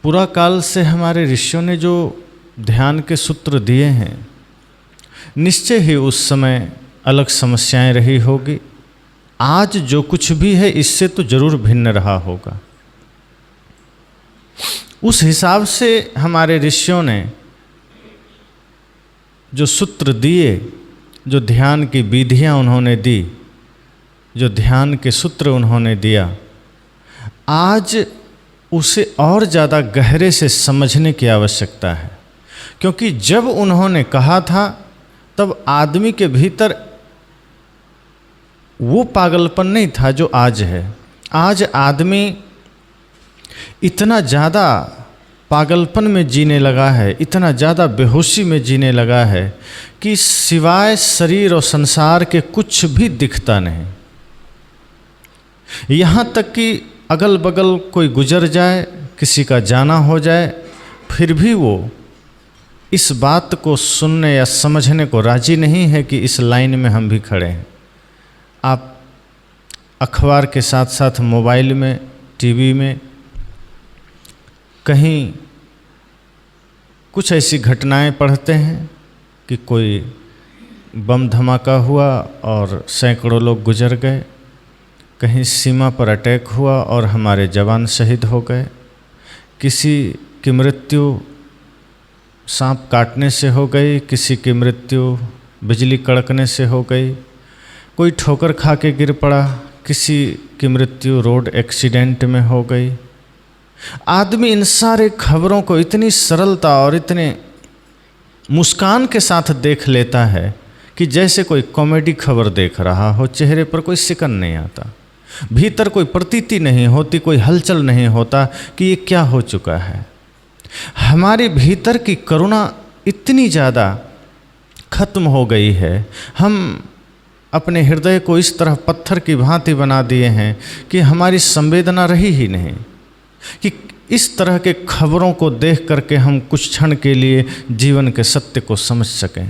पूरा काल से हमारे ऋषियों ने जो ध्यान के सूत्र दिए हैं, निश्चय ही उस समय अलग समस्याएं रही होगी। आज जो कुछ भी है इससे तो जरूर भिन्न रहा होगा। उस हिसाब से हमारे ऋषियों ने जो सूत्र दिए, जो ध्यान की विधियां उन्होंने दी, जो ध्यान के सूत्र उन्होंने दिया, आज उसे और ज़्यादा गहरे से समझने की आवश्यकता है। क्योंकि जब उन्होंने कहा था तब आदमी के भीतर वो पागलपन नहीं था जो आज है। आज आदमी इतना ज़्यादा पागलपन में जीने लगा है, इतना ज़्यादा बेहोशी में जीने लगा है कि सिवाय शरीर और संसार के कुछ भी दिखता नहीं। यहाँ तक कि अगल बगल कोई गुजर जाए, किसी का जाना हो जाए, फिर भी वो इस बात को सुनने या समझने को राजी नहीं है कि इस लाइन में हम भी खड़े हैं। आप अखबार के साथ साथ मोबाइल में, टीवी में कहीं कुछ ऐसी घटनाएं पढ़ते हैं कि कोई बम धमाका हुआ और सैकड़ों लोग गुजर गए, कहीं सीमा पर अटैक हुआ और हमारे जवान शहीद हो गए, किसी की मृत्यु सांप काटने से हो गई, किसी की मृत्यु बिजली कड़कने से हो गई, कोई ठोकर खा के गिर पड़ा, किसी की मृत्यु रोड एक्सीडेंट में हो गई। आदमी इन सारे खबरों को इतनी सरलता और इतने मुस्कान के साथ देख लेता है कि जैसे कोई कॉमेडी खबर देख रहा हो। चेहरे पर कोई सिकन नहीं आता, भीतर कोई प्रतीति नहीं होती, कोई हलचल नहीं होता कि ये क्या हो चुका है। हमारे भीतर की करुणा इतनी ज़्यादा खत्म हो गई है, हम अपने हृदय को इस तरह पत्थर की भांति बना दिए हैं कि हमारी संवेदना रही ही नहीं कि इस तरह के खबरों को देख करके हम कुछ क्षण के लिए जीवन के सत्य को समझ सकें,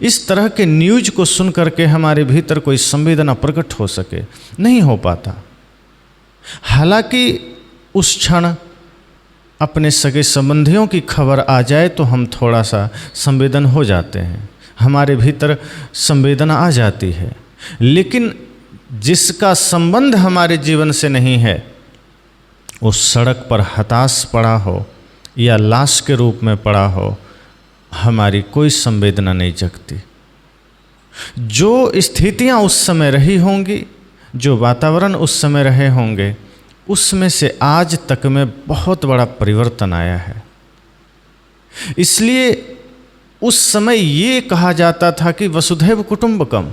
इस तरह के न्यूज को सुन करके हमारे भीतर कोई संवेदना प्रकट हो सके, नहीं हो पाता। हालांकि उस क्षण अपने सगे संबंधियों की खबर आ जाए तो हम थोड़ा सा संवेदन हो जाते हैं, हमारे भीतर संवेदना आ जाती है। लेकिन जिसका संबंध हमारे जीवन से नहीं है, उस सड़क पर हताश पड़ा हो या लाश के रूप में पड़ा हो, हमारी कोई संवेदना नहीं जगती। जो स्थितियां उस समय रही होंगी, जो वातावरण उस समय रहे होंगे, उसमें से आज तक में बहुत बड़ा परिवर्तन आया है। इसलिए उस समय ये कहा जाता था कि वसुधैव कुटुंबकम।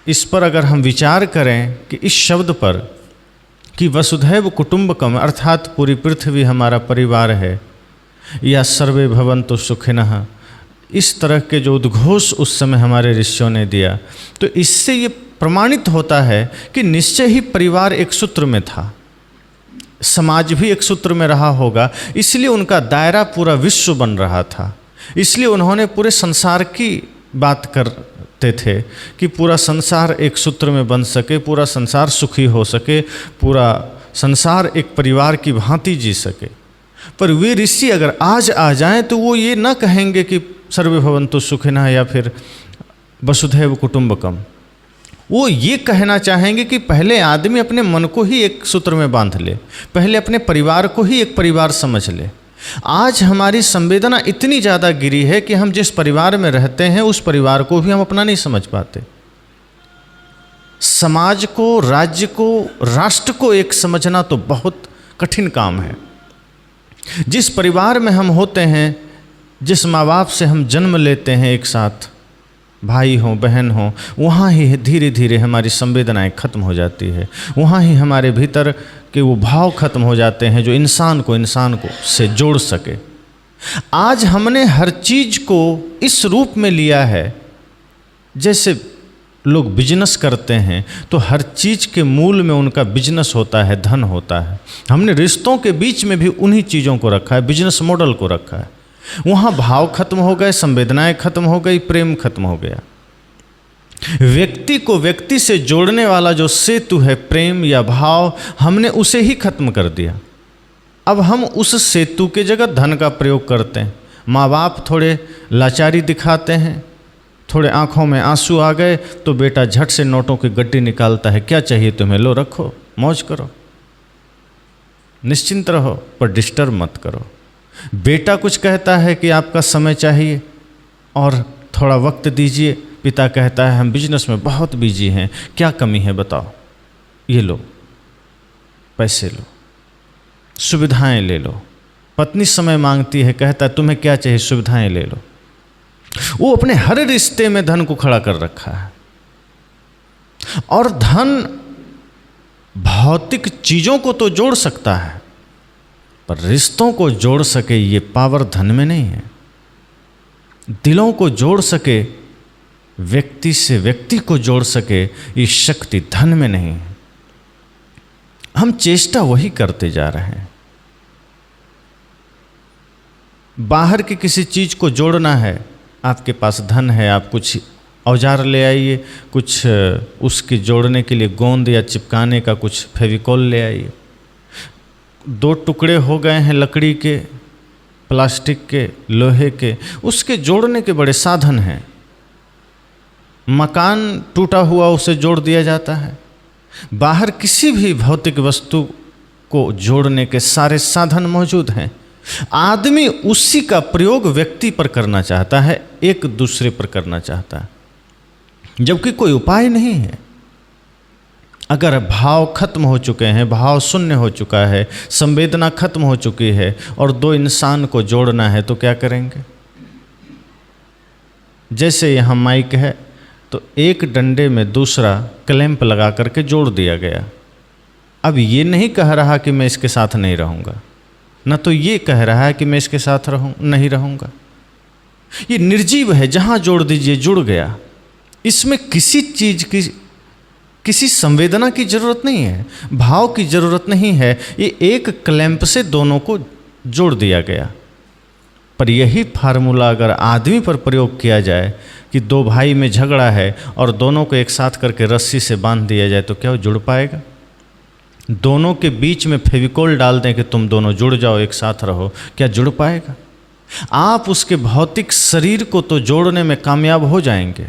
इस पर अगर हम विचार करें कि इस शब्द पर कि वसुधैव कुटुंबकम अर्थात पूरी पृथ्वी हमारा परिवार है, या सर्वे भवन्तु सुखिनः, इस तरह के जो उद्घोष उस समय हमारे ऋषियों ने दिया, तो इससे ये प्रमाणित होता है कि निश्चय ही परिवार एक सूत्र में था, समाज भी एक सूत्र में रहा होगा। इसलिए उनका दायरा पूरा विश्व बन रहा था। इसलिए उन्होंने पूरे संसार की बात करते थे कि पूरा संसार एक सूत्र में बन सके, पूरा संसार सुखी हो सके, पूरा संसार एक परिवार की भांति जी सके। पर वे ऋषि अगर आज आ जाएं तो वो ये न कहेंगे कि सर्वे भवन्तु सुखिनः या फिर वसुधैव कुटुंबकम। वो ये कहना चाहेंगे कि पहले आदमी अपने मन को ही एक सूत्र में बांध ले, पहले अपने परिवार को ही एक परिवार समझ ले। आज हमारी संवेदना इतनी ज़्यादा गिरी है कि हम जिस परिवार में रहते हैं उस परिवार को भी हम अपना नहीं समझ पाते। समाज को, राज्य को, राष्ट्र को एक समझना तो बहुत कठिन काम है। जिस परिवार में हम होते हैं, जिस माँ बाप से हम जन्म लेते हैं एक साथ, भाई हो बहन हो, वहाँ ही धीरे धीरे हमारी संवेदनाएं खत्म हो जाती है। वहाँ ही हमारे भीतर के वो भाव खत्म हो जाते हैं जो इंसान को से जोड़ सके। आज हमने हर चीज़ को इस रूप में लिया है, जैसे लोग बिजनेस करते हैं तो हर चीज़ के मूल में उनका बिजनेस होता है, धन होता है। हमने रिश्तों के बीच में भी उन्हीं चीज़ों को रखा है, बिजनेस मॉडल को रखा है। वहाँ भाव खत्म हो गए, संवेदनाएं खत्म हो गई, प्रेम खत्म हो गया। व्यक्ति को व्यक्ति से जोड़ने वाला जो सेतु है, प्रेम या भाव, हमने उसे ही खत्म कर दिया। अब हम उस सेतु के जगह धन का प्रयोग करते हैं। माँ बाप थोड़े लाचारी दिखाते हैं, थोड़े आंखों में आंसू आ गए तो बेटा झट से नोटों की गड्डी निकालता है, क्या चाहिए तुम्हें, लो रखो, मौज करो, निश्चिंत रहो, पर डिस्टर्ब मत करो। बेटा कुछ कहता है कि आपका समय चाहिए और थोड़ा वक्त दीजिए, पिता कहता है हम बिजनेस में बहुत बिजी हैं, क्या कमी है बताओ, ये लो पैसे लो, सुविधाएं ले लो। पत्नी समय मांगती है, कहता है तुम्हें क्या चाहिए, सुविधाएं ले लो। वो अपने हर रिश्ते में धन को खड़ा कर रखा है। और धन भौतिक चीजों को तो जोड़ सकता है, पर रिश्तों को जोड़ सके ये पावर धन में नहीं है। दिलों को जोड़ सके, व्यक्ति से व्यक्ति को जोड़ सके, ये शक्ति धन में नहीं है। हम चेष्टा वही करते जा रहे हैं। बाहर की किसी चीज को जोड़ना है, आपके पास धन है, आप कुछ औजार ले आइए, कुछ उसके जोड़ने के लिए गोंद या चिपकाने का कुछ फेविकॉल ले आइए। दो टुकड़े हो गए हैं लकड़ी के, प्लास्टिक के, लोहे के, उसके जोड़ने के बड़े साधन हैं। मकान टूटा हुआ उसे जोड़ दिया जाता है। बाहर किसी भी भौतिक वस्तु को जोड़ने के सारे साधन मौजूद हैं। आदमी उसी का प्रयोग व्यक्ति पर करना चाहता है, एक दूसरे पर करना चाहता है, जबकि कोई उपाय नहीं है। अगर भाव खत्म हो चुके हैं, भाव शून्य हो चुका है, संवेदना खत्म हो चुकी है और दो इंसान को जोड़ना है तो क्या करेंगे? जैसे यहाँ माइक है तो एक डंडे में दूसरा क्लैंप लगा करके जोड़ दिया गया। अब ये नहीं कह रहा कि मैं इसके साथ नहीं रहूँगा, न तो ये कह रहा है कि मैं इसके साथ नहीं रहूँगा। ये निर्जीव है, जहाँ जोड़ दीजिए जुड़ गया। इसमें किसी चीज़ की, किसी संवेदना की जरूरत नहीं है, भाव की जरूरत नहीं है। ये एक क्लैंप से दोनों को जोड़ दिया गया। पर यही फार्मूला अगर आदमी पर प्रयोग किया जाए कि दो भाई में झगड़ा है और दोनों को एक साथ करके रस्सी से बांध दिया जाए तो क्या वो जुड़ पाएगा? दोनों के बीच में फेविकॉल डाल दें कि तुम दोनों जुड़ जाओ, एक साथ रहो, क्या जुड़ पाएगा? आप उसके भौतिक शरीर को तो जोड़ने में कामयाब हो जाएंगे,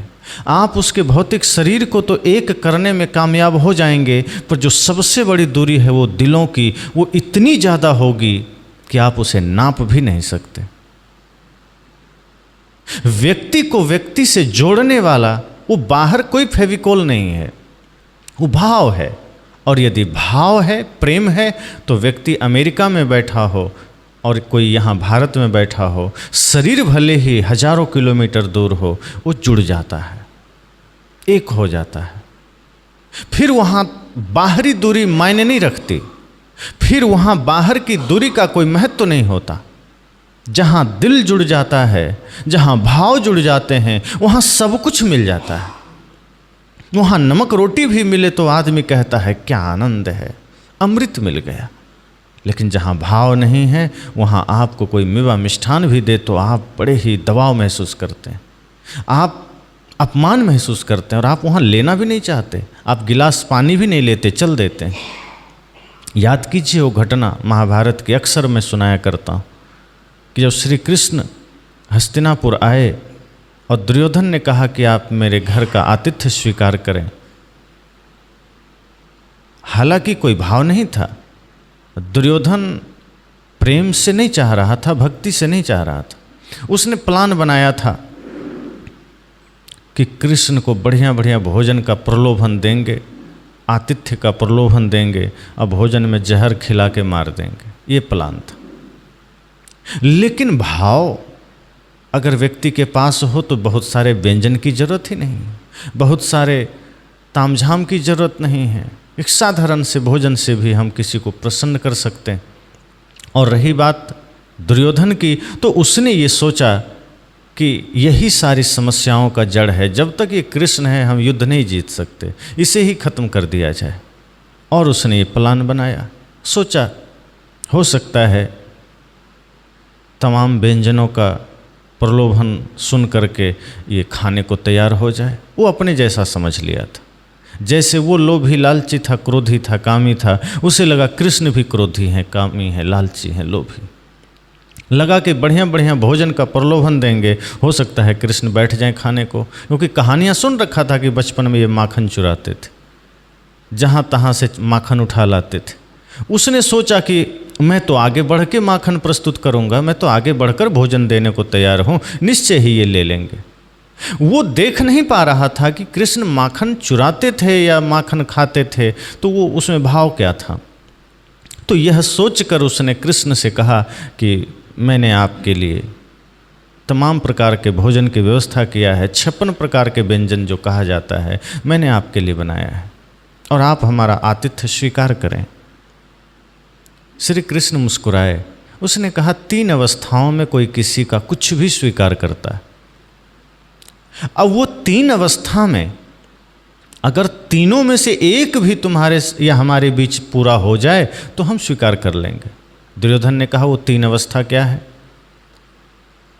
आप उसके भौतिक शरीर को तो एक करने में कामयाब हो जाएंगे, पर जो सबसे बड़ी दूरी है वो दिलों की, वो इतनी ज़्यादा होगी कि आप उसे नाप भी नहीं सकते। व्यक्ति को व्यक्ति से जोड़ने वाला वो बाहर कोई फेविकॉल नहीं है, वो भाव है। और यदि भाव है, प्रेम है, तो व्यक्ति अमेरिका में बैठा हो और कोई यहाँ भारत में बैठा हो, शरीर भले ही हजारों किलोमीटर दूर हो, वो जुड़ जाता है, एक हो जाता है। फिर वहाँ बाहरी दूरी मायने नहीं रखती, फिर वहाँ बाहर की दूरी का कोई महत्व नहीं होता। जहाँ दिल जुड़ जाता है, जहाँ भाव जुड़ जाते हैं, वहाँ सब कुछ मिल जाता है। वहाँ नमक रोटी भी मिले तो आदमी कहता है क्या आनंद है, अमृत मिल गया। लेकिन जहाँ भाव नहीं है, वहाँ आपको कोई मेवा मिष्ठान भी दे तो आप बड़े ही दबाव महसूस करते हैं, आप अपमान महसूस करते हैं और आप वहाँ लेना भी नहीं चाहते। आप गिलास पानी भी नहीं लेते, चल देते हैं। याद कीजिए वो घटना महाभारत की, अक्सर मैं सुनाया करता हूँ कि जब श्री कृष्ण हस्तिनापुर आए और दुर्योधन ने कहा कि आप मेरे घर का आतिथ्य स्वीकार करें, हालांकि कोई भाव नहीं था। दुर्योधन प्रेम से नहीं चाह रहा था, भक्ति से नहीं चाह रहा था। उसने प्लान बनाया था कि कृष्ण को बढ़िया बढ़िया भोजन का प्रलोभन देंगे, आतिथ्य का प्रलोभन देंगे और भोजन में जहर खिला के मार देंगे, ये प्लान था। लेकिन भाव अगर व्यक्ति के पास हो तो बहुत सारे व्यंजन की जरूरत ही नहीं, बहुत सारे तामझाम की जरूरत नहीं है। एक साधारण से भोजन से भी हम किसी को प्रसन्न कर सकते हैं। और रही बात दुर्योधन की, तो उसने ये सोचा कि यही सारी समस्याओं का जड़ है, जब तक ये कृष्ण है हम युद्ध नहीं जीत सकते, इसे ही खत्म कर दिया जाए। और उसने ये प्लान बनाया, सोचा हो सकता है तमाम व्यंजनों का प्रलोभन सुन करके ये खाने को तैयार हो जाए। वो अपने जैसा समझ लिया था। जैसे वो लोभी लालची था, क्रोधी था, कामी था, उसे लगा कृष्ण भी क्रोधी हैं, कामी हैं, लालची हैं, लोभी। लगा कि बढ़िया बढ़िया भोजन का प्रलोभन देंगे, हो सकता है कृष्ण बैठ जाएं खाने को, क्योंकि कहानियाँ सुन रखा था कि बचपन में ये माखन चुराते थे, जहाँ तहाँ से माखन उठा लाते थे। उसने सोचा कि मैं तो आगे बढ़ के माखन प्रस्तुत करूँगा, मैं तो आगे बढ़कर भोजन देने को तैयार हूँ, निश्चय ही ये ले लेंगे। वो देख नहीं पा रहा था कि कृष्ण माखन चुराते थे या माखन खाते थे, तो वो उसमें भाव क्या था। तो यह सोचकर उसने कृष्ण से कहा कि मैंने आपके लिए तमाम प्रकार के भोजन की व्यवस्था किया है, 56 प्रकार के व्यंजन जो कहा जाता है, मैंने आपके लिए बनाया है और आप हमारा आतिथ्य स्वीकार करें। श्री कृष्ण मुस्कुराए। उसने कहा 3 अवस्थाओं में कोई किसी का कुछ भी स्वीकार करता है। अब वो 3 अवस्था में अगर तीनों में से एक भी तुम्हारे या हमारे बीच पूरा हो जाए तो हम स्वीकार कर लेंगे। दुर्योधन ने कहा वो 3 अवस्था क्या है?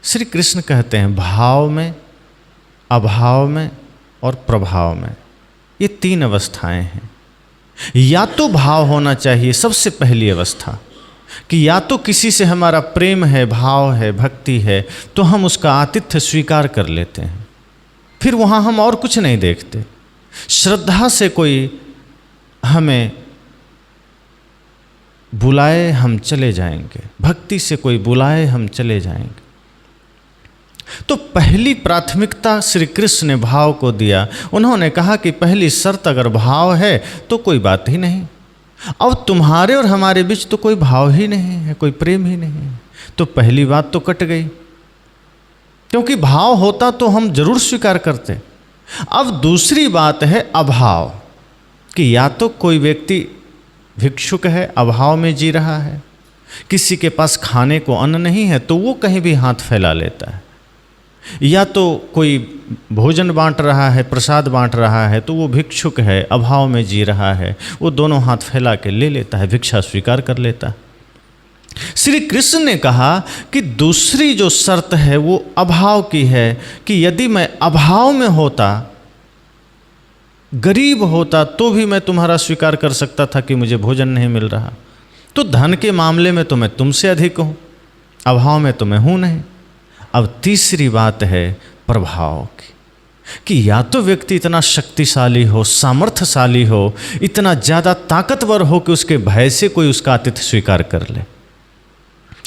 श्री कृष्ण कहते हैं भाव में, अभाव में और प्रभाव में, ये 3 अवस्थाएं हैं। या तो भाव होना चाहिए सबसे पहली अवस्था, कि या तो किसी से हमारा प्रेम है, भाव है, भक्ति है, तो हम उसका आतिथ्य स्वीकार कर लेते हैं, फिर वहाँ हम और कुछ नहीं देखते। श्रद्धा से कोई हमें बुलाए हम चले जाएंगे, भक्ति से कोई बुलाए हम चले जाएंगे। तो पहली प्राथमिकता श्री कृष्ण ने भाव को दिया। उन्होंने कहा कि पहली शर्त अगर भाव है तो कोई बात ही नहीं। अब तुम्हारे और हमारे बीच तो कोई भाव ही नहीं है, कोई प्रेम ही नहीं है, तो पहली बात तो कट गई, क्योंकि भाव होता तो हम जरूर स्वीकार करते। अब दूसरी बात है अभाव, कि या तो कोई व्यक्ति भिक्षुक है, अभाव में जी रहा है, किसी के पास खाने को अन्न नहीं है तो वो कहीं भी हाथ फैला लेता है, या तो कोई भोजन बांट रहा है, प्रसाद बांट रहा है, तो वो भिक्षुक है, अभाव में जी रहा है, वो दोनों हाथ फैला के ले लेता है, भिक्षा स्वीकार कर लेता है। श्री कृष्ण ने कहा कि दूसरी जो शर्त है वो अभाव की है, कि यदि मैं अभाव में होता, गरीब होता, तो भी मैं तुम्हारा स्वीकार कर सकता था कि मुझे भोजन नहीं मिल रहा। तो धन के मामले में तो मैं तुमसे अधिक हूँ, अभाव में तो मैं हूँ नहीं। अब तीसरी बात है प्रभाव की, कि या तो व्यक्ति इतना शक्तिशाली हो, सामर्थ्यशाली हो, इतना ज़्यादा ताकतवर हो कि उसके भय से कोई उसका आतिथ्य स्वीकार कर ले,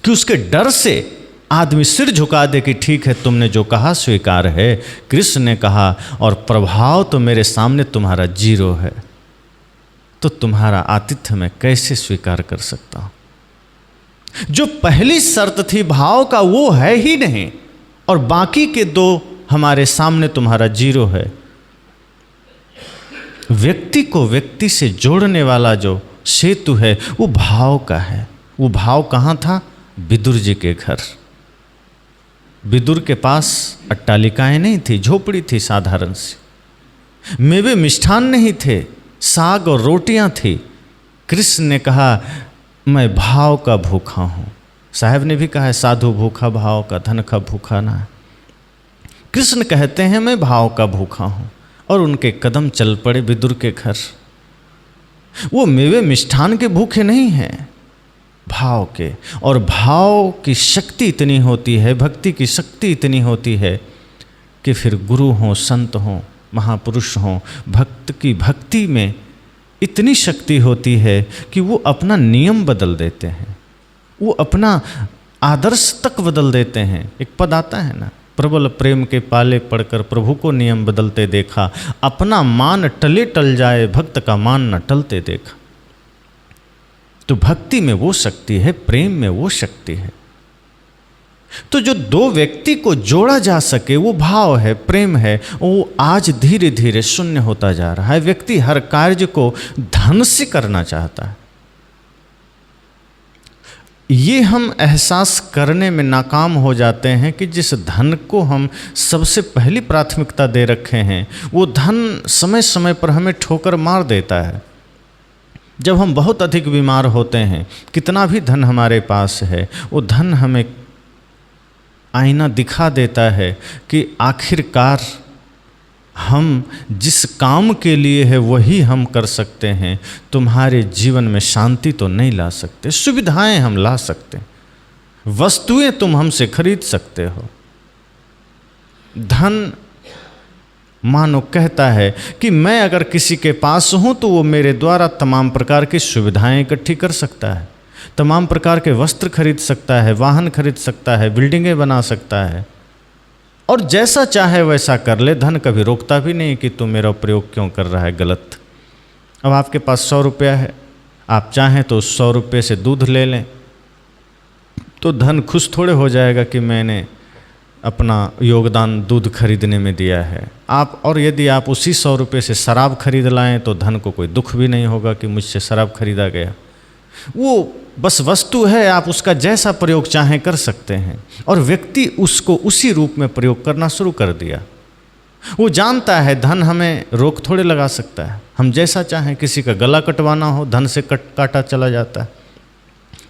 कि उसके डर से आदमी सिर झुका दे कि ठीक है तुमने जो कहा स्वीकार है। कृष्ण ने कहा और प्रभाव तो मेरे सामने तुम्हारा 0 है, तो तुम्हारा आतिथ्य मैं कैसे स्वीकार कर सकता हूँ? जो पहली शर्त थी भाव का वो है ही नहीं, और बाकी के 2 हमारे सामने तुम्हारा 0 है। व्यक्ति को व्यक्ति से जोड़ने वाला जो सेतु है वो भाव का है। वो भाव कहाँ था? विदुर जी के घर। विदुर के पास अट्टालिकाएं नहीं थी, झोपड़ी थी साधारण सी, मेवे मिष्ठान नहीं थे, साग और रोटियां थी। कृष्ण ने कहा मैं भाव का भूखा हूँ। साहब ने भी कहा है साधु भूखा भाव का, धन का भूखा ना। कृष्ण कहते हैं मैं भाव का भूखा हूँ, और उनके कदम चल पड़े विदुर के घर। वो मेवे मिष्ठान के भूखे नहीं हैं, भाव के। और भाव की शक्ति इतनी होती है, भक्ति की शक्ति इतनी होती है कि फिर गुरु हों, संत हों, महापुरुष हों, भक्त की भक्ति में इतनी शक्ति होती है कि वो अपना नियम बदल देते हैं, वो अपना आदर्श तक बदल देते हैं। एक पद आता है ना, प्रबल प्रेम के पाले पड़कर प्रभु को नियम बदलते देखा, अपना मान टले टल जाए भक्त का मान न टलते देखा। तो भक्ति में वो शक्ति है, प्रेम में वो शक्ति है। तो जो 2 व्यक्ति को जोड़ा जा सके वो भाव है, प्रेम है, वो आज धीरे धीरे शून्य होता जा रहा है। व्यक्ति हर कार्य को धन से करना चाहता है। ये हम एहसास करने में नाकाम हो जाते हैं कि जिस धन को हम सबसे पहली प्राथमिकता दे रखे हैं वो धन समय समय पर हमें ठोकर मार देता है। जब हम बहुत अधिक बीमार होते हैं, कितना भी धन हमारे पास है, वो धन हमें आईना दिखा देता है कि आखिरकार हम जिस काम के लिए है वही हम कर सकते हैं। तुम्हारे जीवन में शांति तो नहीं ला सकते। सुविधाएं हम ला सकते हैं, वस्तुएं तुम हमसे खरीद सकते हो। धन मानो कहता है कि मैं अगर किसी के पास हूं तो वो मेरे द्वारा तमाम प्रकार की सुविधाएं इकट्ठी कर सकता है, तमाम प्रकार के वस्त्र खरीद सकता है, वाहन खरीद सकता है, बिल्डिंगें बना सकता है, और जैसा चाहे वैसा कर ले। धन कभी रोकता भी नहीं कि तू मेरा प्रयोग क्यों कर रहा है गलत। अब आपके पास 100 रुपया है, आप चाहें तो उस 100 रुपये से दूध ले लें, तो धन खुश थोड़े हो जाएगा कि मैंने अपना योगदान दूध खरीदने में दिया है। आप और यदि आप उसी 100 रुपये से शराब खरीद लाएं तो धन को कोई दुख भी नहीं होगा कि मुझसे शराब खरीदा गया। वो बस वस्तु है, आप उसका जैसा प्रयोग चाहें कर सकते हैं। और व्यक्ति उसको उसी रूप में प्रयोग करना शुरू कर दिया। वो जानता है धन हमें रोक थोड़े लगा सकता है। हम जैसा चाहें, किसी का गला कटवाना हो धन से काटा चला जाता है,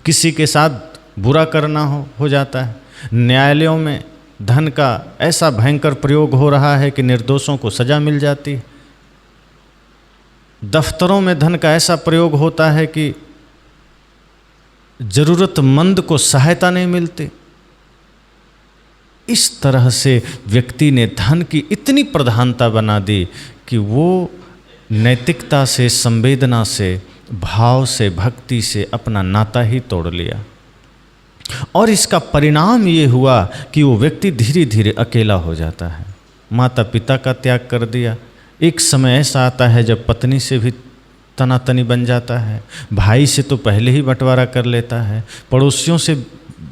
किसी के साथ बुरा करना हो जाता है। न्यायालयों में धन का ऐसा भयंकर प्रयोग हो रहा है कि निर्दोषों को सजा मिल जाती है। दफ्तरों में धन का ऐसा प्रयोग होता है कि जरूरतमंद को सहायता नहीं मिलती। इस तरह से व्यक्ति ने धन की इतनी प्रधानता बना दी कि वो नैतिकता से, संवेदना से, भाव से, भक्ति से अपना नाता ही तोड़ लिया। और इसका परिणाम ये हुआ कि वो व्यक्ति धीरे धीरे अकेला हो जाता है। माता पिता का त्याग कर दिया। एक समय ऐसा आता है जब पत्नी से भी तनातनी बन जाता है, भाई से तो पहले ही बंटवारा कर लेता है, पड़ोसियों से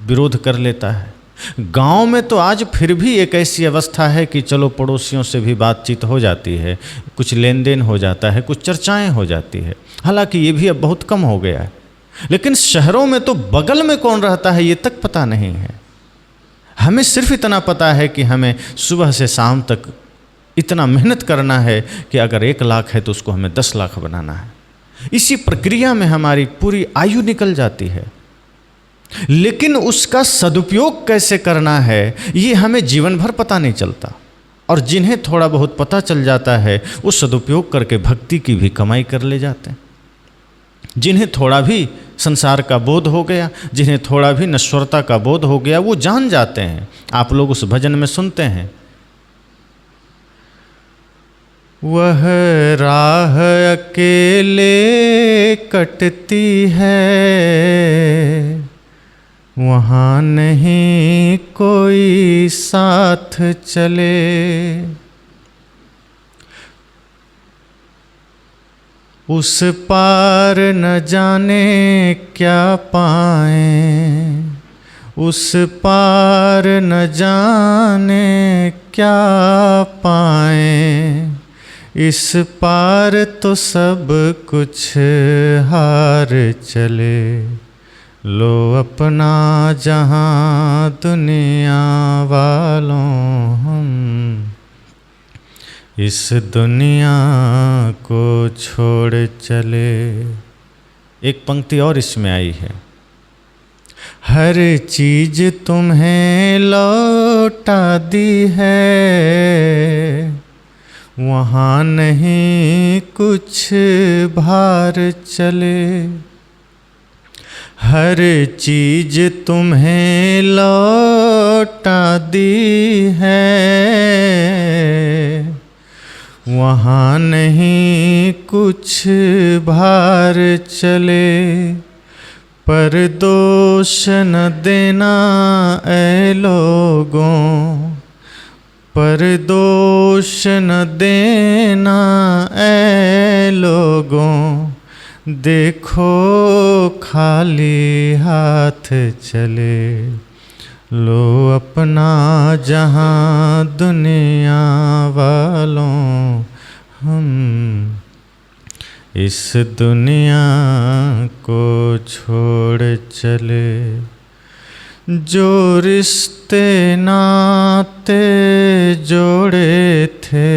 विरोध कर लेता है। गांव में तो आज फिर भी एक ऐसी अवस्था है कि चलो पड़ोसियों से भी बातचीत हो जाती है, कुछ लेन देन हो जाता है, कुछ चर्चाएं हो जाती है। हालांकि ये भी अब बहुत कम हो गया है। लेकिन शहरों में तो बगल में कौन रहता है ये तक पता नहीं है। हमें सिर्फ इतना पता है कि हमें सुबह से शाम तक इतना मेहनत करना है कि अगर 1 लाख है तो उसको हमें 10 लाख बनाना है। इसी प्रक्रिया में हमारी पूरी आयु निकल जाती है। लेकिन उसका सदुपयोग कैसे करना है ये हमें जीवन भर पता नहीं चलता। और जिन्हें थोड़ा बहुत पता चल जाता है वो सदुपयोग करके भक्ति की भी कमाई कर ले जाते हैं। जिन्हें थोड़ा भी संसार का बोध हो गया, जिन्हें थोड़ा भी नश्वरता का बोध हो गया, वो जान जाते हैं। आप लोग उस भजन में सुनते हैं, वह राह अकेले कटती है, वहाँ नहीं कोई साथ चले। उस पार न जाने क्या पाएं, उस पार न जाने क्या पाएं, इस पार तो सब कुछ हार चले। लो अपना जहां दुनिया वालों हम इस दुनिया को छोड़ चले। एक पंक्ति और इसमें आई है, हर चीज तुम्हें लौटा दी है, वहाँ नहीं कुछ भार चले। हर चीज तुम्हें लौटा दी है, वहाँ नहीं कुछ भार चले। पर दोष न देना ऐ लोगों, पर दोष न देना ऐ लोगों, देखो खाली हाथ चले। लो अपना जहां दुनिया वालों हम इस दुनिया को छोड़ चले। जो रिश्ते नाते जोड़े थे,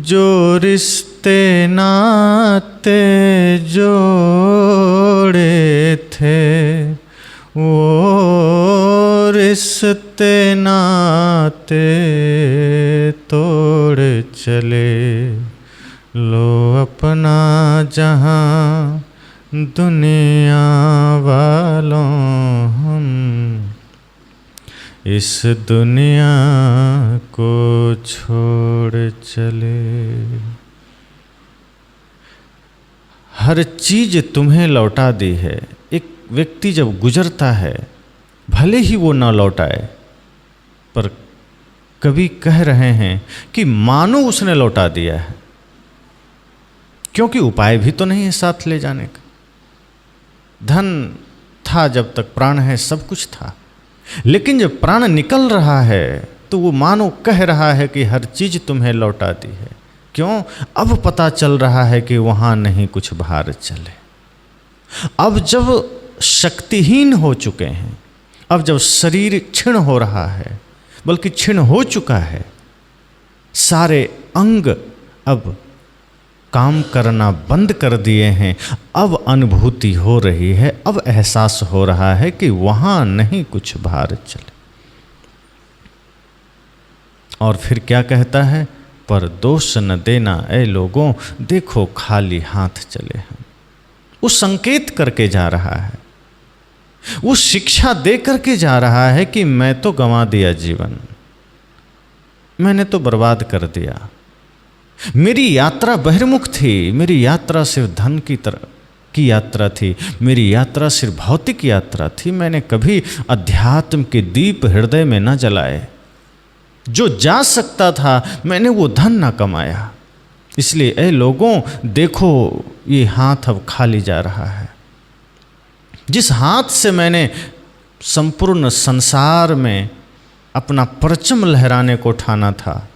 जो रिश्ते नाते जोड़े थे, वो रिश्ते नाते तोड़ चले, लो अपना जहां दुनिया वालों हम इस दुनिया को छोड़ चले। हर चीज़ तुम्हें लौटा दी है। एक व्यक्ति जब गुजरता है, भले ही वो ना लौटाए, पर कवि कह रहे हैं कि मानो उसने लौटा दिया है, क्योंकि उपाय भी तो नहीं है साथ ले जाने का। धन था जब तक प्राण है, सब कुछ था, लेकिन जब प्राण निकल रहा है तो वो मानो कह रहा है कि हर चीज़ तुम्हें लौटा दी है। क्यों? अब पता चल रहा है कि वहाँ नहीं कुछ भार चले। अब जब शक्तिहीन हो चुके हैं, अब जब शरीर क्षीण हो रहा है, बल्कि क्षीण हो चुका है, सारे अंग अब काम करना बंद कर दिए हैं, अब अनुभूति हो रही है, अब एहसास हो रहा है कि वहाँ नहीं कुछ भार चले। और फिर क्या कहता है? पर दोष न देना ऐ लोगों, देखो खाली हाथ चले हम। वो संकेत करके जा रहा है, वो शिक्षा दे करके जा रहा है कि मैं तो गंवा दिया जीवन, मैंने तो बर्बाद कर दिया। मेरी यात्रा बहिर्मुख थी, मेरी यात्रा सिर्फ धन की यात्रा थी, मेरी यात्रा सिर्फ भौतिक यात्रा थी। मैंने कभी अध्यात्म के दीप हृदय में न जलाए। जो जा सकता था मैंने वो धन ना कमाया। इसलिए ऐ लोगों, देखो ये हाथ अब खाली जा रहा है। जिस हाथ से मैंने संपूर्ण संसार में अपना परचम लहराने को ठाना था,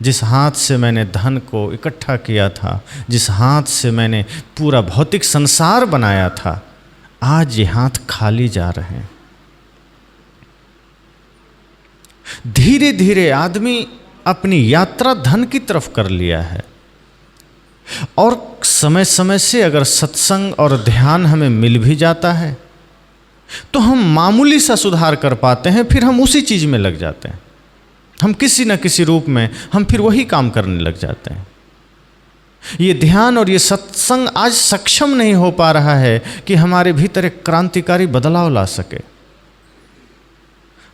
जिस हाथ से मैंने धन को इकट्ठा किया था, जिस हाथ से मैंने पूरा भौतिक संसार बनाया था, आज ये हाथ खाली जा रहे हैं। धीरे धीरे आदमी अपनी यात्रा धन की तरफ कर लिया है। और समय समय से अगर सत्संग और ध्यान हमें मिल भी जाता है तो हम मामूली सा सुधार कर पाते हैं, फिर हम उसी चीज़ में लग जाते हैं। हम किसी न किसी रूप में हम फिर वही काम करने लग जाते हैं। ये ध्यान और ये सत्संग आज सक्षम नहीं हो पा रहा है कि हमारे भीतर एक क्रांतिकारी बदलाव ला सके।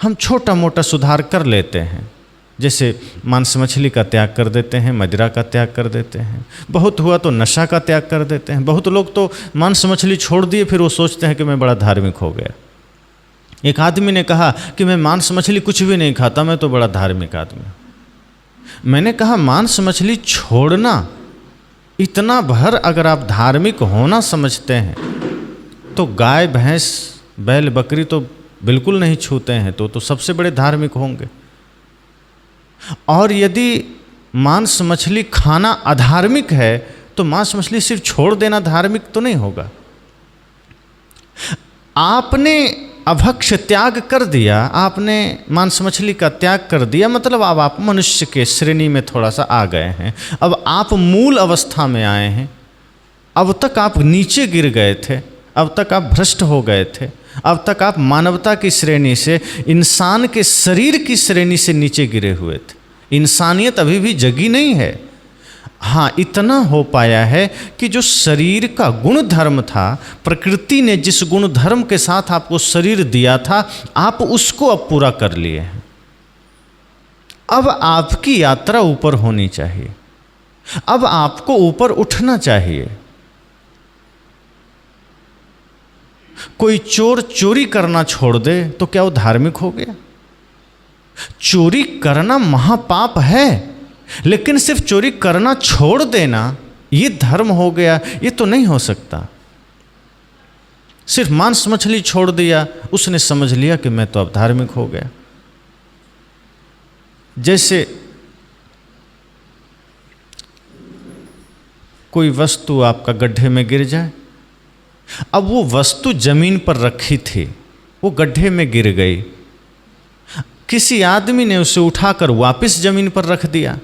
हम छोटा मोटा सुधार कर लेते हैं, जैसे मांस मछली का त्याग कर देते हैं, मदिरा का त्याग कर देते हैं, बहुत हुआ तो नशा का त्याग कर देते हैं। बहुत लोग तो मांस मछली छोड़ दिए, फिर वो सोचते हैं कि मैं बड़ा धार्मिक हो गया। एक आदमी ने कहा कि मैं मांस मछली कुछ भी नहीं खाता, मैं तो बड़ा धार्मिक आदमी हूँ। मैंने कहा मांस मछली छोड़ना इतना भर अगर आप धार्मिक होना समझते हैं तो गाय भैंस बैल बकरी तो बिल्कुल नहीं छूते हैं, तो सबसे बड़े धार्मिक होंगे। और यदि मांस मछली खाना अधार्मिक है तो मांस मछली सिर्फ छोड़ देना धार्मिक तो नहीं होगा। आपने अभक्ष त्याग कर दिया, आपने मांस मछली का त्याग कर दिया, मतलब अब आप मनुष्य के श्रेणी में थोड़ा सा आ गए हैं। अब आप मूल अवस्था में आए हैं। अब तक आप नीचे गिर गए थे, अब तक आप भ्रष्ट हो गए थे, अब तक आप मानवता की श्रेणी से, इंसान के शरीर की श्रेणी से नीचे गिरे हुए थे। इंसानियत अभी भी जगी नहीं है। हाँ, इतना हो पाया है कि जो शरीर का गुण धर्म था, प्रकृति ने जिस गुण धर्म के साथ आपको शरीर दिया था, आप उसको अब पूरा कर लिए हैं। अब आपकी यात्रा ऊपर होनी चाहिए, अब आपको ऊपर उठना चाहिए। कोई चोर चोरी करना छोड़ दे तो क्या वो धार्मिक हो गया? चोरी करना महापाप है, लेकिन सिर्फ चोरी करना छोड़ देना ये धर्म हो गया, ये तो नहीं हो सकता। सिर्फ मांस मछली छोड़ दिया, उसने समझ लिया कि मैं तो अब धार्मिक हो गया। जैसे कोई वस्तु आपका गड्ढे में गिर जाए, अब वो वस्तु जमीन पर रखी थी, वो गड्ढे में गिर गई, किसी आदमी ने उसे उठाकर वापस जमीन पर रख दिया,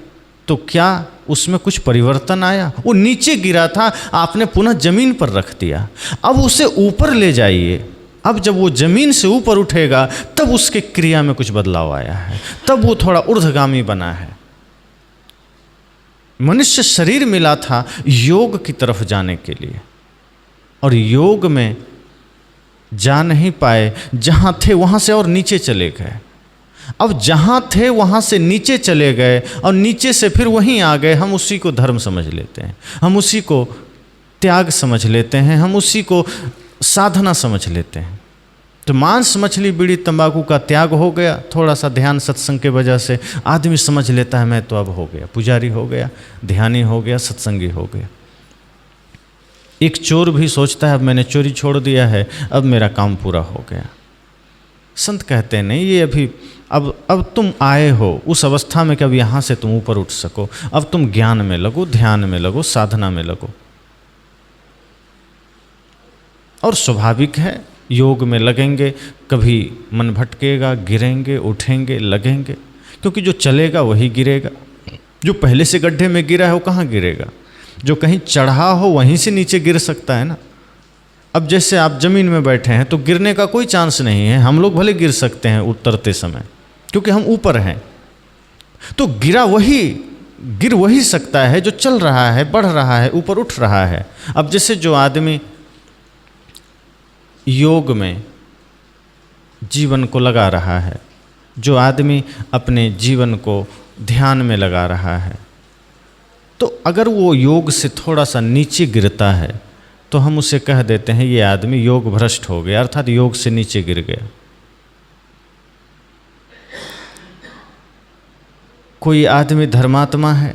तो क्या उसमें कुछ परिवर्तन आया? वो नीचे गिरा था, आपने पुनः जमीन पर रख दिया। अब उसे ऊपर ले जाइए, अब जब वो जमीन से ऊपर उठेगा तब उसके क्रिया में कुछ बदलाव आया है, तब वो थोड़ा ऊर्ध्वगामी बना है। मनुष्य शरीर मिला था योग की तरफ जाने के लिए, और योग में जा नहीं पाए, जहाँ थे वहाँ से और नीचे चले गए। अब जहाँ थे वहाँ से नीचे चले गए और नीचे से फिर वहीं आ गए। हम उसी को धर्म समझ लेते हैं, हम उसी को त्याग समझ लेते हैं, हम उसी को साधना समझ लेते हैं। तो मांस मछली बीड़ी तंबाकू का त्याग हो गया, थोड़ा सा ध्यान सत्संग के वजह से आदमी समझ लेता है मैं तो अब हो गया, पुजारी हो गया, ध्यानी हो गया, सत्संगी हो गया। एक चोर भी सोचता है अब मैंने चोरी छोड़ दिया है, अब मेरा काम पूरा हो गया। संत कहते हैं नहीं, ये अभी अब तुम आए हो उस अवस्था में कि अब यहाँ से तुम ऊपर उठ सको, अब तुम ज्ञान में लगो, ध्यान में लगो, साधना में लगो। और स्वाभाविक है योग में लगेंगे, कभी मन भटकेगा, गिरेंगे, उठेंगे, लगेंगे, क्योंकि जो चलेगा वही गिरेगा। जो पहले से गड्ढे में गिरा है वो कहाँ गिरेगा? जो कहीं चढ़ा हो वहीं से नीचे गिर सकता है ना। अब जैसे आप जमीन में बैठे हैं तो गिरने का कोई चांस नहीं है। हम लोग भले गिर सकते हैं उतरते समय, क्योंकि हम ऊपर हैं। तो गिर वही सकता है जो चल रहा है, बढ़ रहा है, ऊपर उठ रहा है। अब जैसे जो आदमी योग में जीवन को लगा रहा है, जो आदमी अपने जीवन को ध्यान में लगा रहा है, तो अगर वो योग से थोड़ा सा नीचे गिरता है तो हम उसे कह देते हैं ये आदमी योग भ्रष्ट हो गया, अर्थात योग से नीचे गिर गया। कोई आदमी धर्मात्मा है,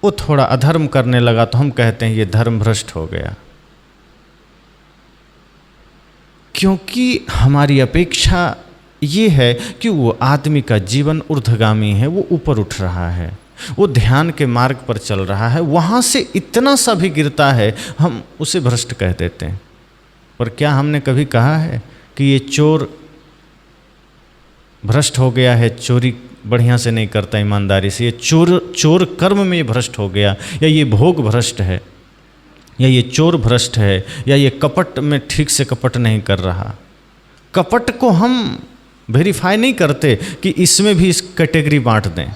वो थोड़ा अधर्म करने लगा तो हम कहते हैं ये धर्म भ्रष्ट हो गया, क्योंकि हमारी अपेक्षा ये है कि वो आदमी का जीवन ऊर्ध्वगामी है, वो ऊपर उठ रहा है, वो ध्यान के मार्ग पर चल रहा है। वहाँ से इतना सा भी गिरता है हम उसे भ्रष्ट कह देते हैं। पर क्या हमने कभी कहा है कि ये चोर भ्रष्ट हो गया है, चोरी बढ़िया से नहीं करता ईमानदारी से, ये चोर कर्म में भ्रष्ट हो गया, या ये भोग भ्रष्ट है, या ये चोर भ्रष्ट है, या ये कपट में ठीक से कपट नहीं कर रहा। कपट को हम वेरीफाई नहीं करते कि इसमें भी इस कैटेगरी बांट दें,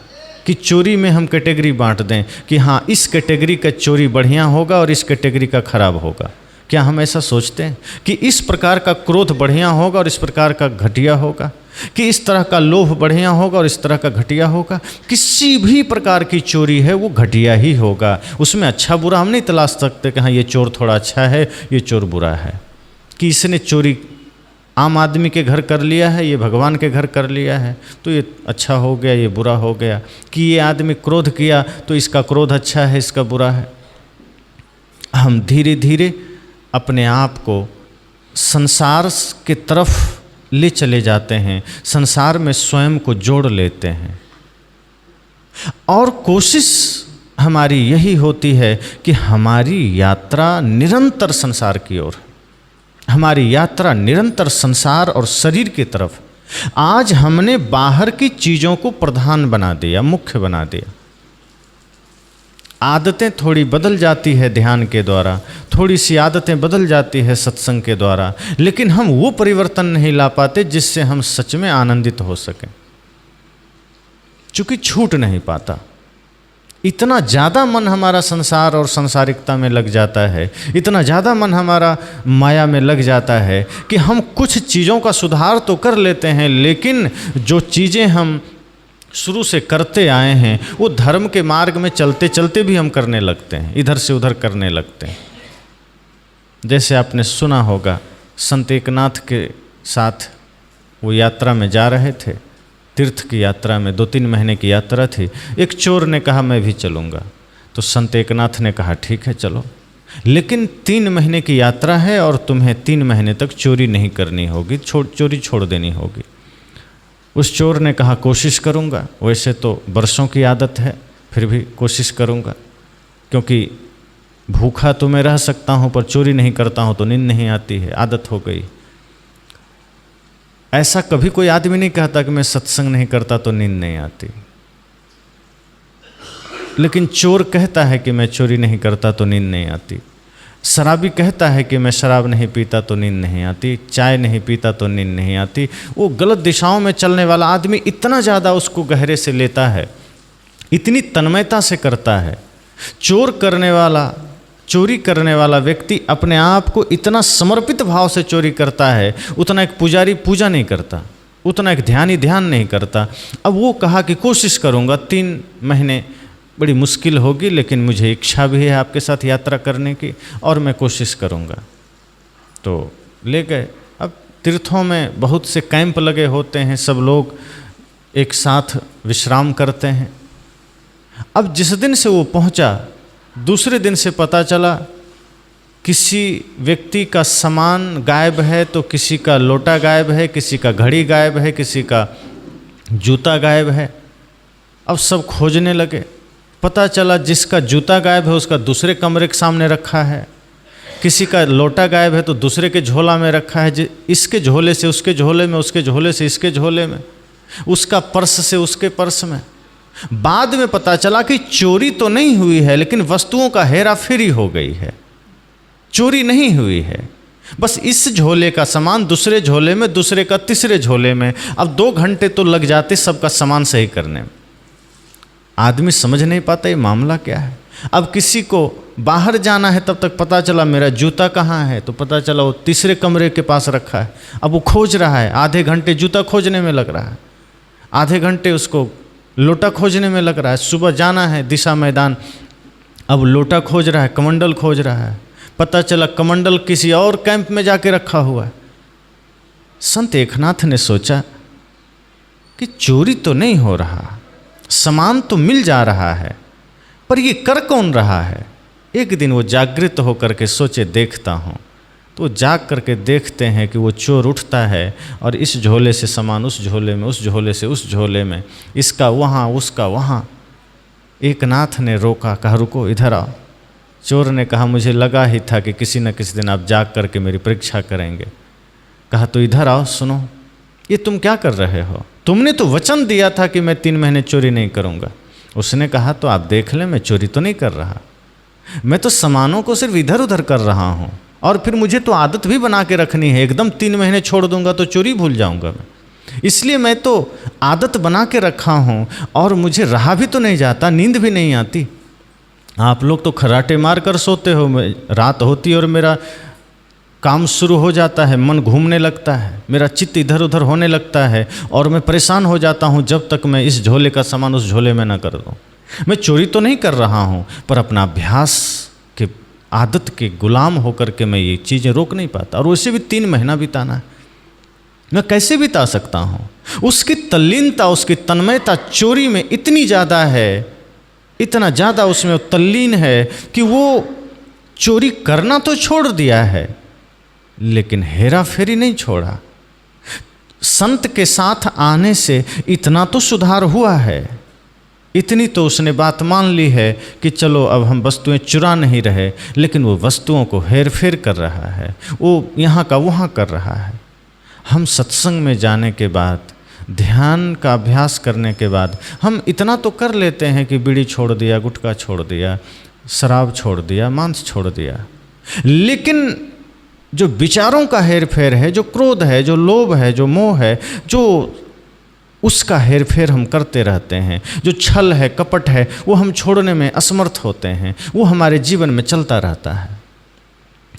कि चोरी में हम कैटेगरी बांट दें कि हाँ इस कैटेगरी का चोरी बढ़िया होगा और इस कैटेगरी का खराब होगा। क्या हम ऐसा सोचते हैं कि इस प्रकार का क्रोध बढ़िया होगा और इस प्रकार का घटिया होगा, कि इस तरह का लोभ बढ़िया होगा और इस तरह का घटिया होगा? किसी भी प्रकार की चोरी है वो घटिया ही होगा। उसमें अच्छा बुरा हम नहीं तलाश सकते कि हाँ ये चोर थोड़ा अच्छा है, ये चोर बुरा है, कि इसने चोरी आम आदमी के घर कर लिया है, ये भगवान के घर कर लिया है तो ये अच्छा हो गया, ये बुरा हो गया, कि ये आदमी क्रोध किया तो इसका क्रोध अच्छा है, इसका बुरा है। हम धीरे धीरे अपने आप को संसार के तरफ ले चले जाते हैं, संसार में स्वयं को जोड़ लेते हैं, और कोशिश हमारी यही होती है कि हमारी यात्रा निरंतर संसार की ओर, हमारी यात्रा निरंतर संसार और शरीर की तरफ। आज हमने बाहर की चीज़ों को प्रधान बना दिया, मुख्य बना दिया। आदतें थोड़ी बदल जाती है ध्यान के द्वारा, थोड़ी सी आदतें बदल जाती है सत्संग के द्वारा, लेकिन हम वो परिवर्तन नहीं ला पाते जिससे हम सच में आनंदित हो सकें, चूँकि छूट नहीं पाता। इतना ज़्यादा मन हमारा संसार और संसारिकता में लग जाता है, इतना ज़्यादा मन हमारा माया में लग जाता है कि हम कुछ चीज़ों का सुधार तो कर लेते हैं, लेकिन जो चीज़ें हम शुरू से करते आए हैं वो धर्म के मार्ग में चलते चलते भी हम करने लगते हैं, इधर से उधर करने लगते हैं। जैसे आपने सुना होगा, संत एकनाथ के साथ वो यात्रा में जा रहे थे, तीर्थ की यात्रा में, 2-3 महीने की यात्रा थी। एक चोर ने कहा मैं भी चलूँगा, तो संत एकनाथ ने कहा ठीक है चलो, लेकिन 3 महीने की यात्रा है और तुम्हें 3 महीने तक चोरी नहीं करनी होगी, चोरी छोड़ देनी होगी। उस चोर ने कहा कोशिश करूँगा, वैसे तो बरसों की आदत है, फिर भी कोशिश करूँगा, क्योंकि भूखा तो मैं रह सकता हूँ पर चोरी नहीं करता हूँ तो नींद नहीं आती है, आदत हो गई। ऐसा कभी कोई आदमी नहीं कहता कि मैं सत्संग नहीं करता तो नींद नहीं आती, लेकिन चोर कहता है कि मैं चोरी नहीं करता तो नींद नहीं आती। शराबी कहता है कि मैं शराब नहीं पीता तो नींद नहीं आती, चाय नहीं पीता तो नींद नहीं आती। वो गलत दिशाओं में चलने वाला आदमी इतना ज़्यादा उसको गहरे से लेता है, इतनी तन्मयता से करता है। चोरी करने वाला व्यक्ति अपने आप को इतना समर्पित भाव से चोरी करता है, उतना एक पुजारी पूजा नहीं करता, उतना एक ध्यानी ध्यान नहीं करता। अब वो कहा कि कोशिश करूँगा, 3 महीने बड़ी मुश्किल होगी, लेकिन मुझे इच्छा भी है आपके साथ यात्रा करने की और मैं कोशिश करूँगा। तो ले गए। अब तीर्थों में बहुत से कैंप लगे होते हैं, सब लोग एक साथ विश्राम करते हैं। अब जिस दिन से वो पहुँचा, दूसरे दिन से पता चला किसी व्यक्ति का सामान गायब है, तो किसी का लोटा गायब है, किसी का घड़ी गायब है, किसी का जूता गायब है। अब सब खोजने लगे। पता चला जिसका जूता गायब है उसका दूसरे कमरे के सामने रखा है, किसी का लोटा गायब है तो दूसरे के झोला में रखा है, इसके झोले से उसके झोले में, उसके झोले से इसके झोले में, उसका पर्स से उसके पर्स में। बाद में पता चला कि चोरी तो नहीं हुई है, लेकिन वस्तुओं का हेरा फेरी हो गई है। चोरी नहीं हुई है, बस इस झोले का सामान दूसरे झोले में, दूसरे का तीसरे झोले में। अब 2 घंटे तो लग जाते सबका सामान सही करने में। आदमी समझ नहीं पाता ये मामला क्या है। अब किसी को बाहर जाना है, तब तक पता चला मेरा जूता कहाँ है, तो पता चला वो तीसरे कमरे के पास रखा है। अब वो खोज रहा है, आधे घंटे जूता खोजने में लग रहा है, आधे घंटे उसको लोटा खोजने में लग रहा है। सुबह जाना है दिशा मैदान, अब लोटा खोज रहा है, कमंडल खोज रहा है। पता चला कमंडल किसी और कैंप में जाके रखा हुआ है। संत एकनाथ ने सोचा कि चोरी तो नहीं हो रहा, सामान तो मिल जा रहा है, पर ये कर कौन रहा है। एक दिन वो जागृत होकर के सोचे देखता हूँ, तो जाग करके देखते हैं कि वो चोर उठता है और इस झोले से सामान उस झोले में, उस झोले से उस झोले में, इसका वहाँ उसका वहाँ। एकनाथ ने रोका, कहा रुको इधर आओ। चोर ने कहा मुझे लगा ही था कि किसी न किसी दिन आप जाग करके मेरी परीक्षा करेंगे। कहा तो इधर आओ, सुनो ये तुम क्या कर रहे हो, तुमने तो वचन दिया था कि मैं 3 महीने चोरी नहीं करूँगा। उसने कहा तो आप देख लें, मैं चोरी तो नहीं कर रहा, मैं तो सामानों को सिर्फ इधर उधर कर रहा हूँ, और फिर मुझे तो आदत भी बना के रखनी है। एकदम 3 महीने छोड़ दूंगा तो चोरी भूल जाऊंगा मैं, इसलिए मैं तो आदत बना के रखा हूँ, और मुझे रहा भी तो नहीं जाता, नींद भी नहीं आती। आप लोग तो खर्राटे मार कर सोते हो, रात होती है और मेरा काम शुरू हो जाता है, मन घूमने लगता है, मेरा चित्त इधर उधर होने लगता है, और मैं परेशान हो जाता हूँ जब तक मैं इस झोले का सामान उस झोले में ना कर दूँ। मैं चोरी तो नहीं कर रहा हूँ, पर अपना अभ्यास के आदत के गुलाम होकर के मैं ये चीज़ें रोक नहीं पाता, और वैसे भी 3 महीना बिताना है, मैं कैसे बिता सकता हूँ। उसकी तल्लीनता, उसकी तन्मयता चोरी में इतनी ज़्यादा है, इतना ज़्यादा उसमें तल्लीन है कि वो चोरी करना तो छोड़ दिया है, लेकिन हेरा फेरी नहीं छोड़ा। संत के साथ आने से इतना तो सुधार हुआ है, इतनी तो उसने बात मान ली है कि चलो अब हम वस्तुएं चुरा नहीं रहे, लेकिन वो वस्तुओं को हेर फेर कर रहा है, वो यहाँ का वहाँ कर रहा है। हम सत्संग में जाने के बाद, ध्यान का अभ्यास करने के बाद हम इतना तो कर लेते हैं कि बीड़ी छोड़ दिया, गुटखा छोड़ दिया, शराब छोड़ दिया, मांस छोड़ दिया, लेकिन जो विचारों का हेर फेर है, जो क्रोध है, जो लोभ है, जो मोह है, जो उसका हेर फेर हम करते रहते हैं, जो छल है, कपट है, वो हम छोड़ने में असमर्थ होते हैं, वो हमारे जीवन में चलता रहता है,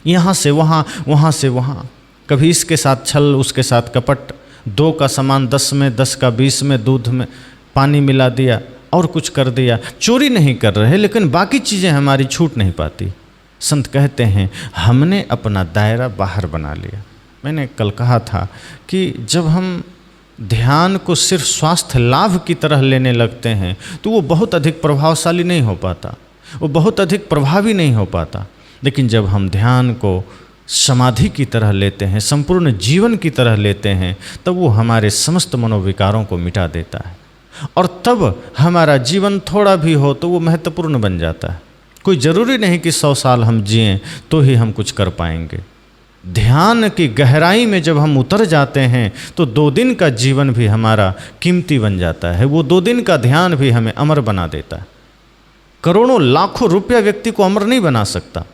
यहाँ से वहाँ, वहाँ से वहाँ, कभी इसके साथ छल, उसके साथ कपट, 2 का सामान 10 में, 10 का 20 में, दूध में पानी मिला दिया और कुछ कर दिया। चोरी नहीं कर रहे, लेकिन बाकी चीज़ें हमारी छूट नहीं पाती। संत कहते हैं हमने अपना दायरा बाहर बना लिया। मैंने कल कहा था कि जब हम ध्यान को सिर्फ स्वास्थ्य लाभ की तरह लेने लगते हैं तो वो बहुत अधिक प्रभावशाली नहीं हो पाता, वो बहुत अधिक प्रभावी नहीं हो पाता। लेकिन जब हम ध्यान को समाधि की तरह लेते हैं, संपूर्ण जीवन की तरह लेते हैं, तब वो हमारे समस्त मनोविकारों को मिटा देता है, और तब हमारा जीवन थोड़ा भी हो तो वो महत्वपूर्ण बन जाता है। कोई ज़रूरी नहीं कि 100 साल हम जिएं तो ही हम कुछ कर पाएंगे। ध्यान की गहराई में जब हम उतर जाते हैं तो 2 दिन का जीवन भी हमारा कीमती बन जाता है। वो 2 दिन का ध्यान भी हमें अमर बना देता है। करोड़ों लाखों रुपया व्यक्ति को अमर नहीं बना सकता,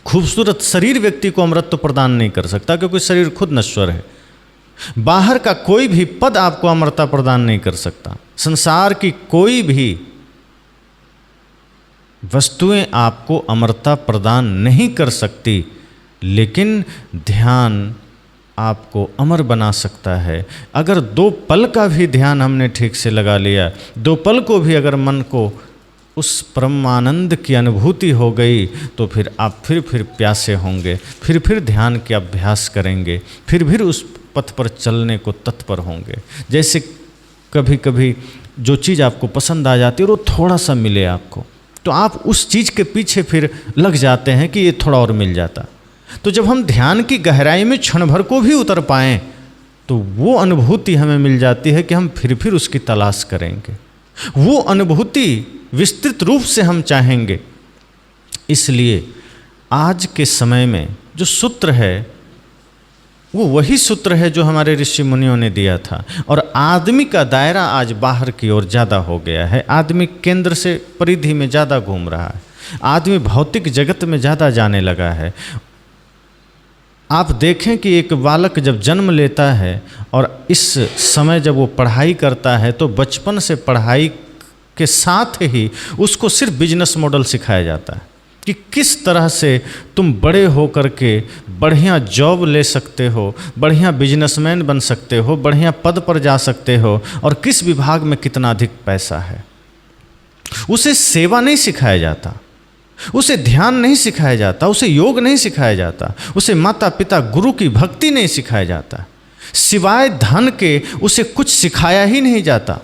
खूबसूरत शरीर व्यक्ति को अमरत्व प्रदान नहीं कर सकता, क्योंकि शरीर खुद नश्वर है। बाहर का कोई भी पद आपको अमरता प्रदान नहीं कर सकता। संसार की कोई भी वस्तुएं आपको अमरता प्रदान नहीं कर सकती, लेकिन ध्यान आपको अमर बना सकता है। अगर 2 पल का भी ध्यान हमने ठीक से लगा लिया, 2 पल को भी अगर मन को उस परमानंद की अनुभूति हो गई, तो फिर आप फिर प्यासे होंगे, फिर ध्यान के अभ्यास करेंगे, फिर उस पथ पर चलने को तत्पर होंगे। जैसे कभी कभी जो चीज़ आपको पसंद आ जाती है और वो थोड़ा सा मिले आपको, तो आप उस चीज़ के पीछे फिर लग जाते हैं कि ये थोड़ा और मिल जाता। तो जब हम ध्यान की गहराई में क्षण भर को भी उतर पाएँ, तो वो अनुभूति हमें मिल जाती है कि हम फिर उसकी तलाश करेंगे, वो अनुभूति विस्तृत रूप से हम चाहेंगे। इसलिए आज के समय में जो सूत्र है वो वही सूत्र है जो हमारे ऋषि मुनियों ने दिया था। और आदमी का दायरा आज बाहर की ओर ज़्यादा हो गया है, आदमी केंद्र से परिधि में ज़्यादा घूम रहा है, आदमी भौतिक जगत में ज़्यादा जाने लगा है। आप देखें कि एक बालक जब जन्म लेता है और इस समय जब वो पढ़ाई करता है, तो बचपन से पढ़ाई के साथ ही उसको सिर्फ बिजनेस मॉडल सिखाया जाता है कि किस तरह से तुम बड़े हो करके बढ़िया जॉब ले सकते हो, बढ़िया बिजनेसमैन बन सकते हो, बढ़िया पद पर जा सकते हो, और किस विभाग में कितना अधिक पैसा है। उसे सेवा नहीं सिखाया जाता, उसे ध्यान नहीं सिखाया जाता, उसे योग नहीं सिखाया जाता, उसे माता पिता गुरु की भक्ति नहीं सिखाया जाता, सिवाय धन के उसे कुछ सिखाया ही नहीं जाता।